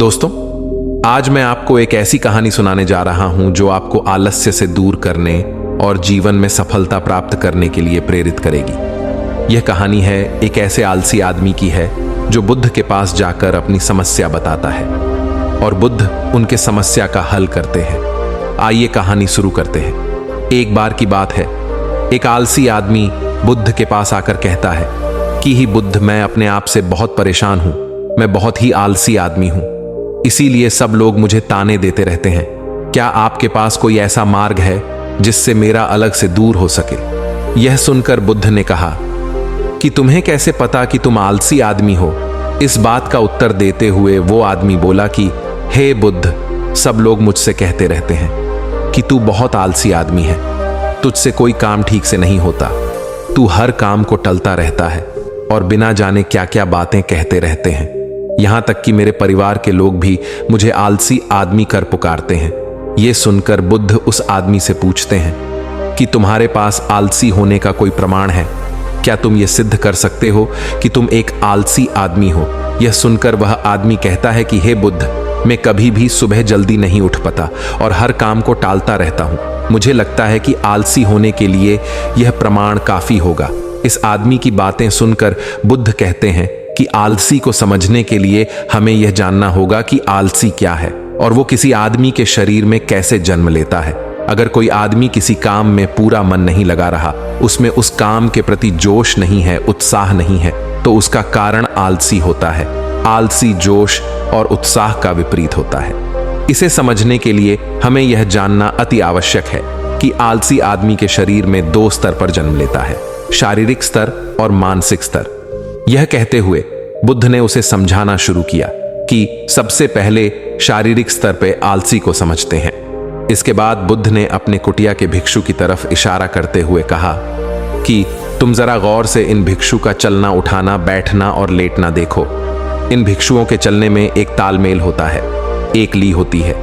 दोस्तों, आज मैं आपको एक ऐसी कहानी सुनाने जा रहा हूं जो आपको आलस्य से दूर करने और जीवन में सफलता प्राप्त करने के लिए प्रेरित करेगी। यह कहानी है एक ऐसे आलसी आदमी की है जो बुद्ध के पास जाकर अपनी समस्या बताता है और बुद्ध उनके समस्या का हल करते हैं। आइए कहानी शुरू करते हैं। एक बार की बात है, एक आलसी आदमी बुद्ध के पास आकर कहता है कि ही बुद्ध, मैं अपने आप से बहुत परेशान हूं, मैं बहुत ही आलसी आदमी हूं, इसीलिए सब लोग मुझे ताने देते रहते हैं। क्या आपके पास कोई ऐसा मार्ग है जिससे मेरा अलग से दूर हो सके? यह सुनकर बुद्ध ने कहा कि तुम्हें कैसे पता कि तुम आलसी आदमी हो? इस बात का उत्तर देते हुए वो आदमी बोला कि हे बुद्ध, सब लोग मुझसे कहते रहते हैं कि तू बहुत आलसी आदमी है, तुझसे कोई काम ठीक से नहीं होता, तू हर काम को टलता रहता है और बिना जाने क्या क्या बातें कहते रहते हैं। यहां तक कि मेरे परिवार के लोग भी मुझे आलसी आदमी कर पुकारते हैं। यह सुनकर बुद्ध उस आदमी से पूछते हैं कि तुम्हारे पास आलसी होने का कोई प्रमाण है? क्या तुम यह सिद्ध कर सकते हो कि तुम एक आलसी आदमी हो? यह सुनकर वह आदमी कहता है कि हे बुद्ध, मैं कभी भी सुबह जल्दी नहीं उठ पाता और हर काम को टालता रहता हूं। मुझे लगता है कि आलसी होने के लिए यह प्रमाण काफी होगा। इस आदमी की बातें सुनकर बुद्ध कहते हैं कि आलसी को समझने के लिए हमें यह जानना होगा कि आलसी क्या है और वो किसी आदमी के शरीर में कैसे जन्म लेता है। अगर कोई आदमी किसी काम में पूरा मन नहीं लगा रहा, उसमें उस काम के प्रति जोश नहीं है, उत्साह नहीं है, तो उसका कारण आलसी होता है। आलसी जोश और उत्साह का विपरीत होता है। इसे समझने के लिए हमें यह जानना अति आवश्यक है कि आलसी आदमी के शरीर में दो स्तर पर जन्म लेता है, शारीरिक स्तर और मानसिक स्तर। यह कहते हुए बुद्ध ने उसे समझाना शुरू किया कि सबसे पहले शारीरिक स्तर पे आलसी को समझते हैं। इसके बाद बुद्ध ने अपने कुटिया के भिक्षु की तरफ इशारा करते हुए कहा कि तुम जरा गौर से इन भिक्षु का चलना, उठाना, बैठना और लेटना देखो। इन भिक्षुओं के चलने में एक तालमेल होता है, एक ली होती है,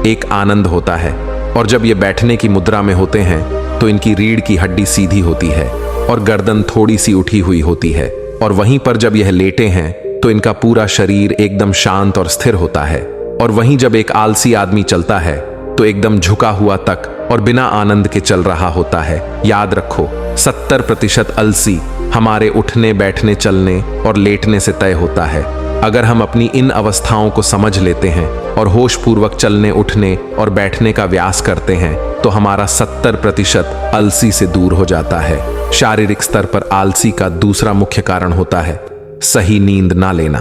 एक आनंद होता है, और जब ये बैठने की मुद्रा में होते हैं तो इनकी रीढ़ की हड्डी सीधी होती है और गर्दन थोड़ी सी उठी हुई होती है, और वहीं पर जब यह लेटे हैं तो इनका पूरा शरीर एकदम शांत और स्थिर होता है। और वहीं जब एक आलसी आदमी चलता है तो एकदम झुका हुआ तक और बिना आनंद के चल रहा होता है। याद रखो, 70% आलसी हमारे उठने, बैठने, चलने और लेटने से तय होता है। अगर हम अपनी इन अवस्थाओं को समझ लेते हैं और होशपूर्वक चलने, उठने और बैठने का अभ्यास करते हैं तो हमारा 70% आलसी से दूर हो जाता है। शारीरिक स्तर पर आलसी का दूसरा मुख्य कारण होता है सही नींद ना लेना।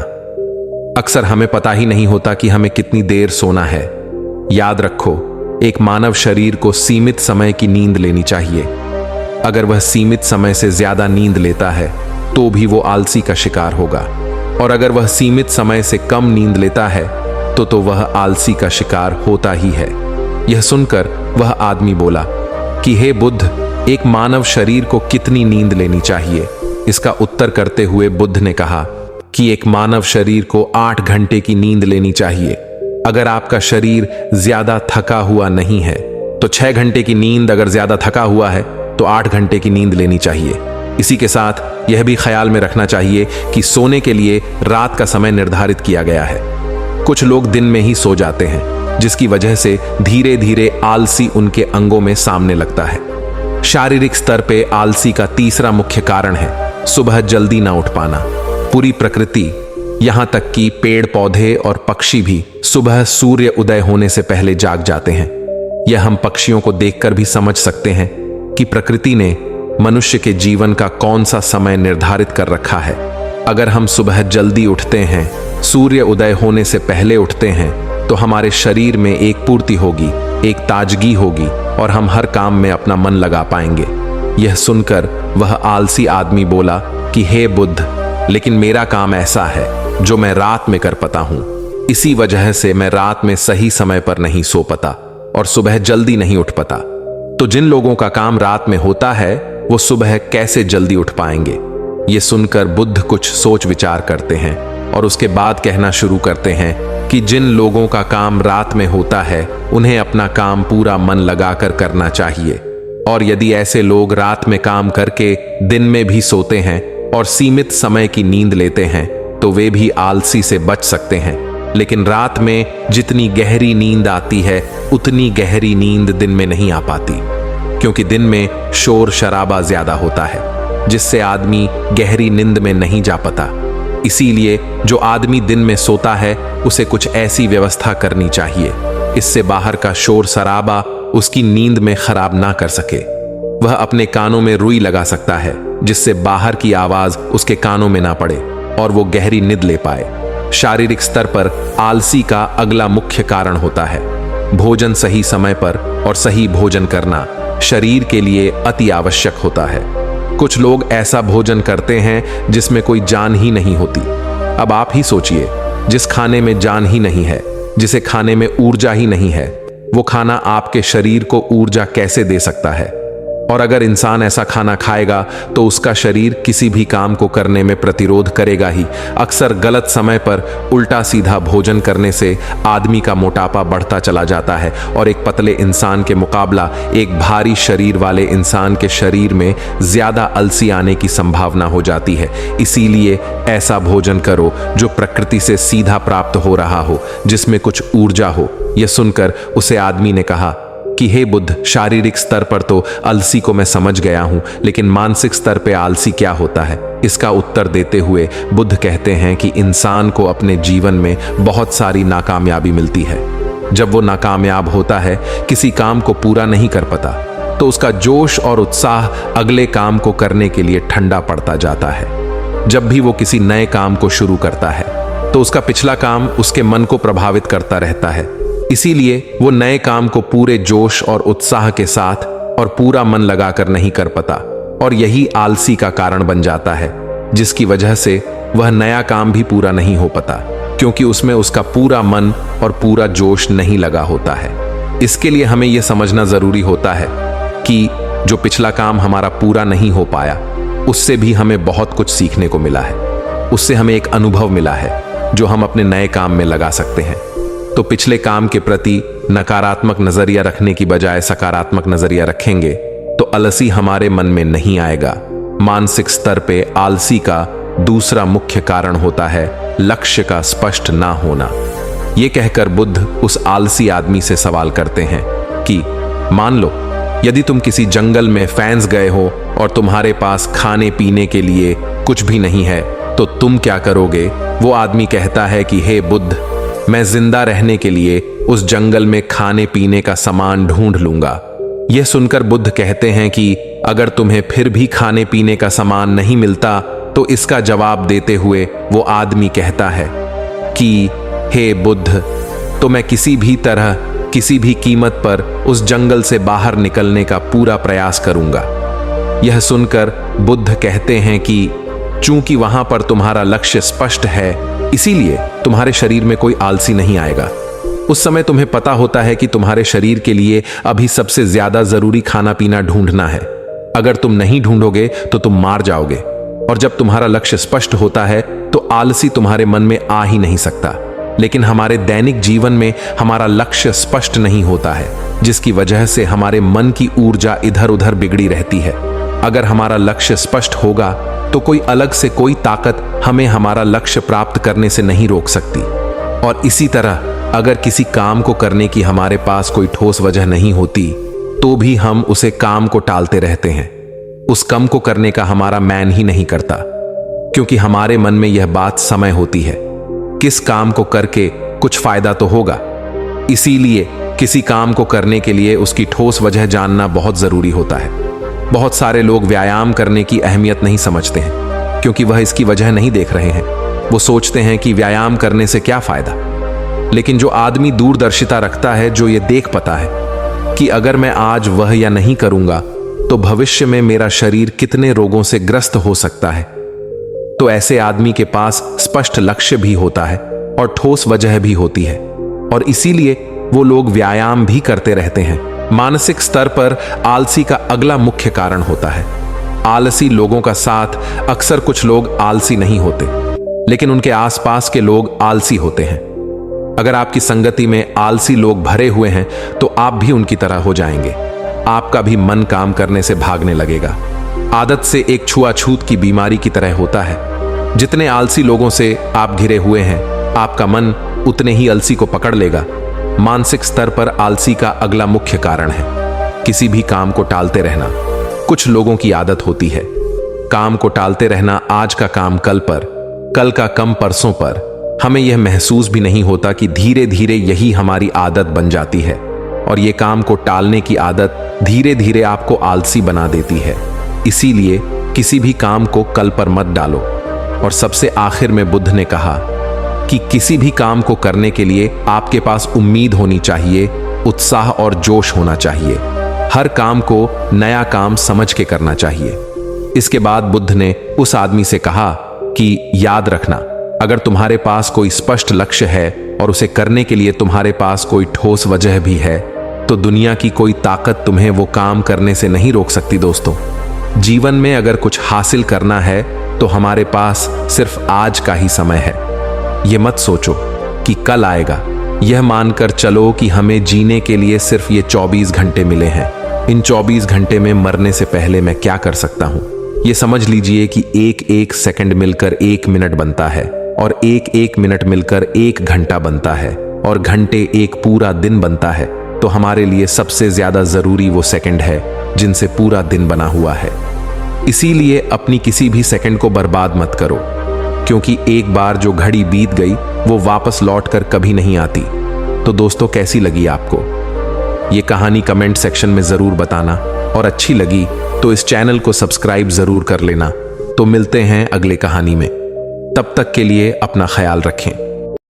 अक्सर हमें पता ही नहीं होता कि हमें कितनी देर सोना है। याद रखो, एक मानव शरीर को सीमित समय की नींद लेनी चाहिए। अगर वह सीमित समय से ज्यादा नींद लेता है तो भी वो आलसी का शिकार होगा, और अगर वह सीमित समय से कम नींद लेता है तो वह आलसी का शिकार होता ही है। यह सुनकर वह आदमी बोला कि हे बुद्ध, एक मानव शरीर को कितनी नींद लेनी चाहिए? इसका उत्तर करते हुए बुद्ध ने कहा कि एक मानव शरीर को 8 घंटे की नींद लेनी चाहिए। अगर आपका शरीर ज्यादा थका हुआ नहीं है तो 6 घंटे की नींद, अगर ज्यादा थका हुआ है तो 8 घंटे की नींद लेनी चाहिए। इसी के साथ यह भी ख्याल में रखना चाहिए कि सोने के लिए रात का समय निर्धारित किया गया है। कुछ लोग दिन में ही सो जाते हैं, जिसकी वजह से धीरे धीरे आलसी उनके अंगों में सामने लगता है। शारीरिक स्तर पे आलसी का तीसरा मुख्य कारण है सुबह जल्दी ना उठ पाना। पूरी प्रकृति, यहां तक कि पेड़ पौधे और पक्षी भी सुबह सूर्य उदय होने से पहले जाग जाते हैं। यह हम पक्षियों को देखकर भी समझ सकते हैं कि प्रकृति ने मनुष्य के जीवन का कौन सा समय निर्धारित कर रखा है। अगर हम सुबह जल्दी उठते हैं, सूर्य उदय होने से पहले उठते हैं, तो हमारे शरीर में एक पूर्ति होगी, एक ताजगी होगी और हम हर काम में अपना मन लगा पाएंगे। यह सुनकर वह आलसी आदमी बोला कि हे बुद्ध, लेकिन मेरा काम ऐसा है जो मैं रात में कर पाता हूं। इसी वजह से मैं रात में सही समय पर नहीं सो पाता और सुबह जल्दी नहीं उठ पाता। तो जिन लोगों का काम रात में होता है वो सुबह कैसे जल्दी उठ पाएंगे? ये सुनकर बुद्ध कुछ सोच विचार करते हैं और उसके बाद कहना शुरू करते हैं कि जिन लोगों का काम रात में होता है उन्हें अपना काम पूरा मन लगाकर करना चाहिए, और यदि ऐसे लोग रात में काम करके दिन में भी सोते हैं और सीमित समय की नींद लेते हैं तो वे भी आलसी से बच सकते हैं। लेकिन रात में जितनी गहरी नींद आती है उतनी गहरी नींद दिन में नहीं आ पाती, क्योंकि दिन में शोर शराबा ज्यादा होता है जिससे आदमी गहरी नींद में नहीं जा पाता। इसीलिए जो आदमी दिन में सोता है उसे कुछ ऐसी व्यवस्था करनी चाहिए इससे बाहर का शोर शराबा उसकी नींद में खराब ना कर सके। वह अपने कानों में रुई लगा सकता है जिससे बाहर की आवाज उसके कानों में ना पड़े और वो गहरी नींद ले पाए। शारीरिक स्तर पर आलसी का अगला मुख्य कारण होता है भोजन सही समय पर और सही भोजन करना शरीर के लिए अति आवश्यक होता है। कुछ लोग ऐसा भोजन करते हैं जिसमें कोई जान ही नहीं होती। अब आप ही सोचिए, जिस खाने में जान ही नहीं है, जिसे खाने में ऊर्जा ही नहीं है, वो खाना आपके शरीर को ऊर्जा कैसे दे सकता है? और अगर इंसान ऐसा खाना खाएगा तो उसका शरीर किसी भी काम को करने में प्रतिरोध करेगा ही। अक्सर गलत समय पर उल्टा सीधा भोजन करने से आदमी का मोटापा बढ़ता चला जाता है और एक पतले इंसान के मुकाबला एक भारी शरीर वाले इंसान के शरीर में ज्यादा अलसी आने की संभावना हो जाती है। इसीलिए ऐसा भोजन करो जो प्रकृति से सीधा प्राप्त हो रहा हो, जिसमें कुछ ऊर्जा हो। यह सुनकर उसे आदमी ने कहा कि हे बुद्ध, शारीरिक स्तर पर तो आलसी को मैं समझ गया हूं, लेकिन मानसिक स्तर पे आलसी क्या होता है? इसका उत्तर देते हुए बुद्ध कहते हैं कि इंसान को अपने जीवन में बहुत सारी नाकामयाबी मिलती है। जब वो नाकामयाब होता है, किसी काम को पूरा नहीं कर पाता, तो उसका जोश और उत्साह अगले काम को करने के लिए ठंडा पड़ता जाता है। जब भी वो किसी नए काम को शुरू करता है तो उसका पिछला काम उसके मन को प्रभावित करता रहता है। इसीलिए वो नए काम को पूरे जोश और उत्साह के साथ और पूरा मन लगाकर नहीं कर पाता, और यही आलसी का कारण बन जाता है, जिसकी वजह से वह नया काम भी पूरा नहीं हो पाता, क्योंकि उसमें उसका पूरा मन और पूरा जोश नहीं लगा होता है। इसके लिए हमें यह समझना जरूरी होता है कि जो पिछला काम हमारा पूरा नहीं हो पाया, उससे भी हमें बहुत कुछ सीखने को मिला है। उससे हमें एक अनुभव मिला है जो हम अपने नए काम में लगा सकते हैं। तो पिछले काम के प्रति नकारात्मक नजरिया रखने की बजाय सकारात्मक नजरिया रखेंगे तो आलसी हमारे मन में नहीं आएगा। मानसिक स्तर पे आलसी का दूसरा मुख्य कारण होता है लक्ष्य का स्पष्ट ना होना। ये कहकर बुद्ध उस आलसी आदमी से सवाल करते हैं कि मान लो यदि तुम किसी जंगल में फंस गए हो और तुम्हारे पास खाने पीने के लिए कुछ भी नहीं है, तो तुम क्या करोगे? वो आदमी कहता है कि हे बुद्ध, मैं जिंदा रहने के लिए उस जंगल में खाने पीने का सामान ढूंढ लूंगा। यह सुनकर बुद्ध कहते हैं कि अगर तुम्हें फिर भी खाने पीने का सामान नहीं मिलता तो इसका जवाब देते हुए वो आदमी कहता है कि हे बुद्ध, तो मैं किसी भी तरह किसी भी कीमत पर उस जंगल से बाहर निकलने का पूरा प्रयास करूंगा। यह सुनकर बुद्ध कहते हैं कि चूंकि वहां पर तुम्हारा लक्ष्य स्पष्ट है, इसीलिए तुम्हारे शरीर में कोई आलसी नहीं आएगा। उस समय तुम्हें पता होता है कि तुम्हारे शरीर के लिए अभी सबसे ज्यादा जरूरी खाना पीना ढूंढना है। अगर तुम नहीं ढूंढोगे तो तुम मार जाओगे, और जब तुम्हारा लक्ष्य स्पष्ट होता है तो आलसी तुम्हारे मन में आ ही नहीं सकता। लेकिन हमारे दैनिक जीवन में हमारा लक्ष्य स्पष्ट नहीं होता है, जिसकी वजह से हमारे मन की ऊर्जा इधर उधर बिगड़ी रहती है। अगर हमारा लक्ष्य स्पष्ट होगा तो कोई अलग से कोई ताकत हमें हमारा लक्ष्य प्राप्त करने से नहीं रोक सकती। और इसी तरह अगर किसी काम को करने की हमारे पास कोई ठोस वजह नहीं होती तो भी हम उसे काम को टालते रहते हैं। उस काम को करने का हमारा मैन ही नहीं करता, क्योंकि हमारे मन में यह बात समय होती है, किस काम को करके कुछ फायदा तो होगा। इसीलिए किसी काम को करने के लिए उसकी ठोस वजह जानना बहुत जरूरी होता है। बहुत सारे लोग व्यायाम करने की अहमियत नहीं समझते हैं, क्योंकि वह इसकी वजह नहीं देख रहे हैं। वो सोचते हैं कि व्यायाम करने से क्या फायदा। लेकिन जो आदमी दूरदर्शिता रखता है, जो ये देख पाता है कि अगर मैं आज वह या नहीं करूंगा तो भविष्य में मेरा शरीर कितने रोगों से ग्रस्त हो सकता है, तो ऐसे आदमी के पास स्पष्ट लक्ष्य भी होता है और ठोस वजह भी होती है, और इसीलिए वो लोग व्यायाम भी करते रहते हैं। मानसिक स्तर पर आलसी का अगला मुख्य कारण होता है आलसी लोगों का साथ। अक्सर कुछ लोग आलसी नहीं होते, लेकिन उनके आसपास के लोग आलसी होते हैं। अगर आपकी संगति में आलसी लोग भरे हुए हैं तो आप भी उनकी तरह हो जाएंगे। आपका भी मन काम करने से भागने लगेगा। आदत से एक छुआछूत की बीमारी की तरह होता है। जितने आलसी लोगों से आप घिरे हुए हैं, आपका मन उतने ही आलसी को पकड़ लेगा। मानसिक स्तर पर आलसी का अगला मुख्य कारण है किसी भी काम को टालते रहना। कुछ लोगों की आदत होती है काम को टालते रहना, आज का काम कल पर, कल का कम परसों पर। हमें यह महसूस भी नहीं होता कि धीरे धीरे यही हमारी आदत बन जाती है और यह काम को टालने की आदत धीरे धीरे आपको आलसी बना देती है। इसीलिए किसी भी काम को कल पर मत डालो। और सबसे आखिर में बुद्ध ने कहा कि किसी भी काम को करने के लिए आपके पास उम्मीद होनी चाहिए, उत्साह और जोश होना चाहिए। हर काम को नया काम समझ के करना चाहिए। इसके बाद बुद्ध ने उस आदमी से कहा कि याद रखना, अगर तुम्हारे पास कोई स्पष्ट लक्ष्य है और उसे करने के लिए तुम्हारे पास कोई ठोस वजह भी है, तो दुनिया की कोई ताकत तुम्हें वो काम करने से नहीं रोक सकती। दोस्तों, जीवन में अगर कुछ हासिल करना है तो हमारे पास सिर्फ आज का ही समय है। यह मत सोचो कि कल आएगा। यह मानकर चलो कि हमें जीने के लिए सिर्फ ये 24 घंटे मिले हैं। इन 24 घंटे में मरने से पहले मैं क्या कर सकता हूं, यह समझ लीजिए कि एक एक सेकंड मिलकर 1 मिनट बनता है और एक एक मिनट मिलकर 1 घंटा बनता है और घंटे एक पूरा दिन बनता है। तो हमारे लिए सबसे ज्यादा जरूरी वो सेकंड है जिनसे पूरा दिन बना हुआ है। इसीलिए अपनी किसी भी सेकंड को बर्बाद मत करो, क्योंकि एक बार जो घड़ी बीत गई वो वापस लौटकर कभी नहीं आती। तो दोस्तों, कैसी लगी आपको ये कहानी? कमेंट सेक्शन में जरूर बताना, और अच्छी लगी तो इस चैनल को सब्सक्राइब जरूर कर लेना। तो मिलते हैं अगले कहानी में, तब तक के लिए अपना ख्याल रखें।